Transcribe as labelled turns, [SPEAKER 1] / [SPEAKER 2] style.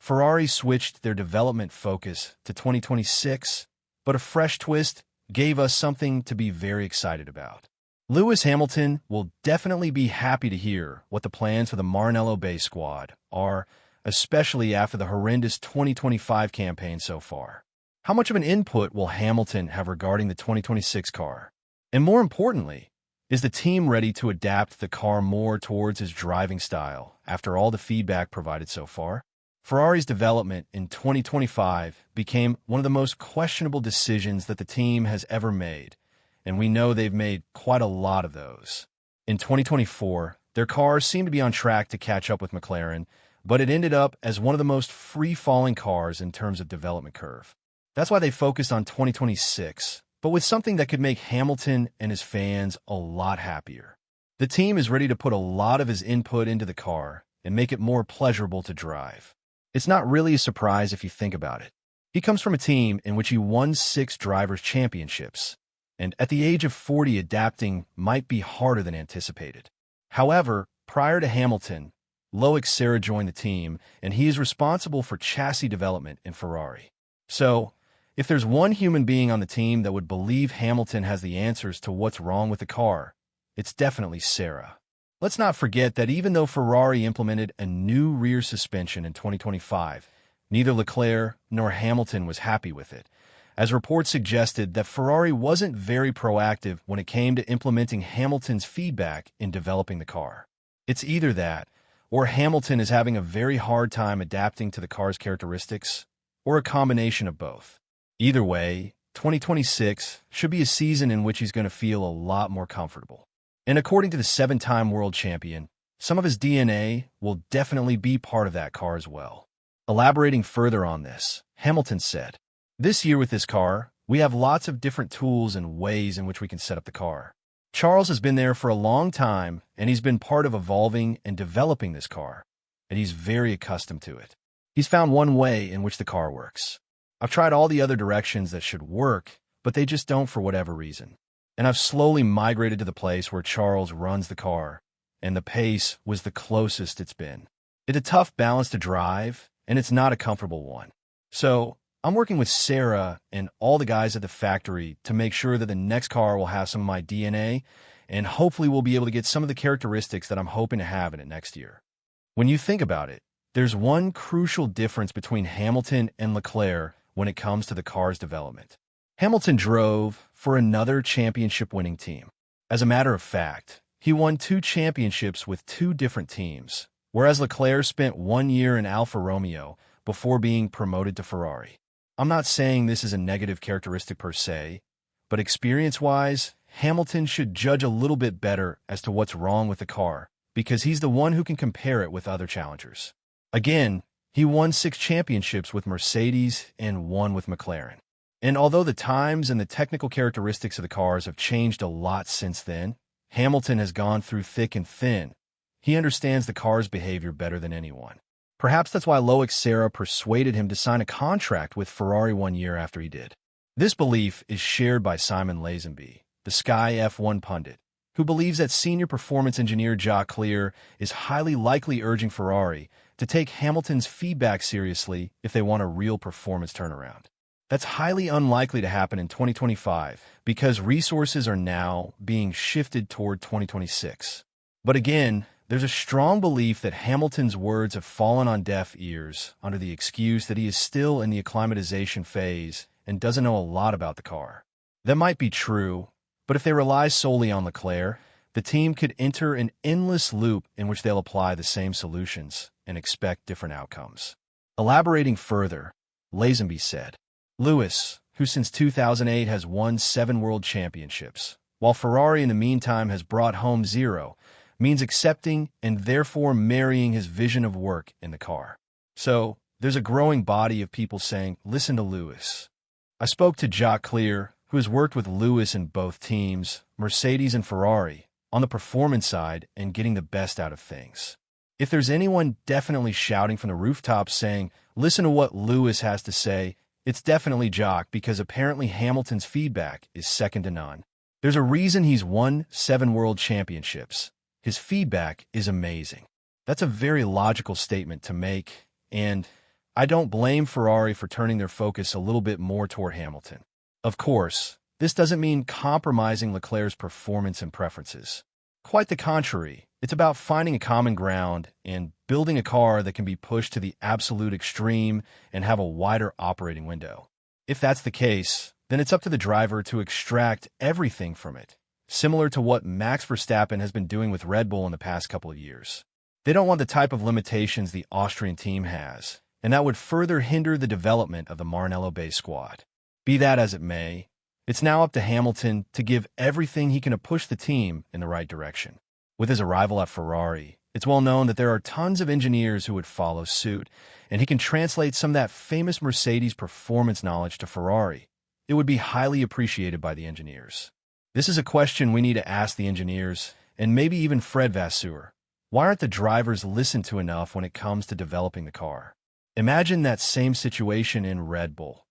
[SPEAKER 1] Ferrari switched their development focus to 2026, but a fresh twist gave us something to be very excited about. Lewis Hamilton will definitely be happy to hear what the plans for the Maranello-based squad are, especially after the horrendous 2025 campaign so far. How much of an input will Hamilton have regarding the 2026 car? And more importantly, is the team ready to adapt the car more towards his driving style after all the feedback provided so far? Ferrari's development in 2025 became one of the most questionable decisions that the team has ever made, and we know they've made quite a lot of those. In 2024, their cars seemed to be on track to catch up with McLaren, but it ended up as one of the most free-falling cars in terms of development curve. That's why they focused on 2026, but with something that could make Hamilton and his fans a lot happier. The team is ready to put a lot of his input into the car and make it more pleasurable to drive. It's not really a surprise if you think about it. He comes from a team in which he won 6 drivers' championships, and at the age of 40, adapting might be harder than anticipated. However, prior to Hamilton, Loic Serra joined the team, and he is responsible for chassis development in Ferrari. So, if there's one human being on the team that would believe Hamilton has the answers to what's wrong with the car, it's definitely Serra. Let's not forget that even though Ferrari implemented a new rear suspension in 2025, neither Leclerc nor Hamilton was happy with it, as reports suggested that Ferrari wasn't very proactive when it came to implementing Hamilton's feedback in developing the car. It's either that, or Hamilton is having a very hard time adapting to the car's characteristics, or a combination of both. Either way, 2026 should be a season in which he's going to feel a lot more comfortable. And according to the 7-time world champion, some of his DNA will definitely be part of that car as well. Elaborating further on this, Hamilton said, "This year with this car, we have lots of different tools and ways in which we can set up the car. Charles has been there for a long time, and he's been part of evolving and developing this car, and he's very accustomed to it. He's found one way in which the car works. I've tried all the other directions that should work, but they just don't for whatever reason. And I've slowly migrated to the place where Charles runs the car, and the pace was the closest it's been. It's a tough balance to drive, and it's not a comfortable one. So I'm working with Serra and all the guys at the factory to make sure that the next car will have some of my DNA, and hopefully we'll be able to get some of the characteristics that I'm hoping to have in it next year." When you think about it, there's one crucial difference between Hamilton and Leclerc when it comes to the car's development. Hamilton drove for another championship-winning team. As a matter of fact, he won 2 championships with 2 different teams, whereas Leclerc spent 1 year in Alfa Romeo before being promoted to Ferrari. I'm not saying this is a negative characteristic per se, but experience-wise, Hamilton should judge a little bit better as to what's wrong with the car, because he's the one who can compare it with other challengers. Again, he won 6 championships with Mercedes and 1 with McLaren. And although the times and the technical characteristics of the cars have changed a lot since then, Hamilton has gone through thick and thin. He understands the car's behavior better than anyone. Perhaps that's why Loic Serra persuaded him to sign a contract with Ferrari 1 year after he did. This belief is shared by Simon Lazenby, the Sky F1 pundit, who believes that senior performance engineer Jacques Clear is highly likely urging Ferrari to take Hamilton's feedback seriously if they want a real performance turnaround. That's highly unlikely to happen in 2025 because resources are now being shifted toward 2026. But again, there's a strong belief that Hamilton's words have fallen on deaf ears under the excuse that he is still in the acclimatization phase and doesn't know a lot about the car. That might be true, but if they rely solely on Leclerc, the team could enter an endless loop in which they'll apply the same solutions and expect different outcomes. Elaborating further, Lazenby said, "Lewis, who since 2008 has won 7 world championships, while Ferrari in the meantime has brought home 0, means accepting and therefore marrying his vision of work in the car. So, there's a growing body of people saying, listen to Lewis." I spoke to Jacques Clear, who has worked with Lewis in both teams, Mercedes and Ferrari, on the performance side and getting the best out of things. If there's anyone definitely shouting from the rooftops saying, listen to what Lewis has to say, it's definitely Jacques, because apparently Hamilton's feedback is second to none. There's a reason he's won 7 world championships. His feedback is amazing. That's a very logical statement to make, and I don't blame Ferrari for turning their focus a little bit more toward Hamilton. Of course, this doesn't mean compromising Leclerc's performance and preferences. Quite the contrary, it's about finding a common ground and building a car that can be pushed to the absolute extreme and have a wider operating window. If that's the case, then it's up to the driver to extract everything from it, similar to what Max Verstappen has been doing with Red Bull in the past couple of years. They don't want the type of limitations the Austrian team has, and that would further hinder the development of the Maranello-based squad. Be that as it may, it's now up to Hamilton to give everything he can to push the team in the right direction. With his arrival at Ferrari, it's well known that there are tons of engineers who would follow suit, and he can translate some of that famous Mercedes performance knowledge to Ferrari. It would be highly appreciated by the engineers. This is a question we need to ask the engineers, and maybe even Fred Vasseur. Why aren't the drivers listened to enough when it comes to developing the car? Imagine that same situation in Red Bull.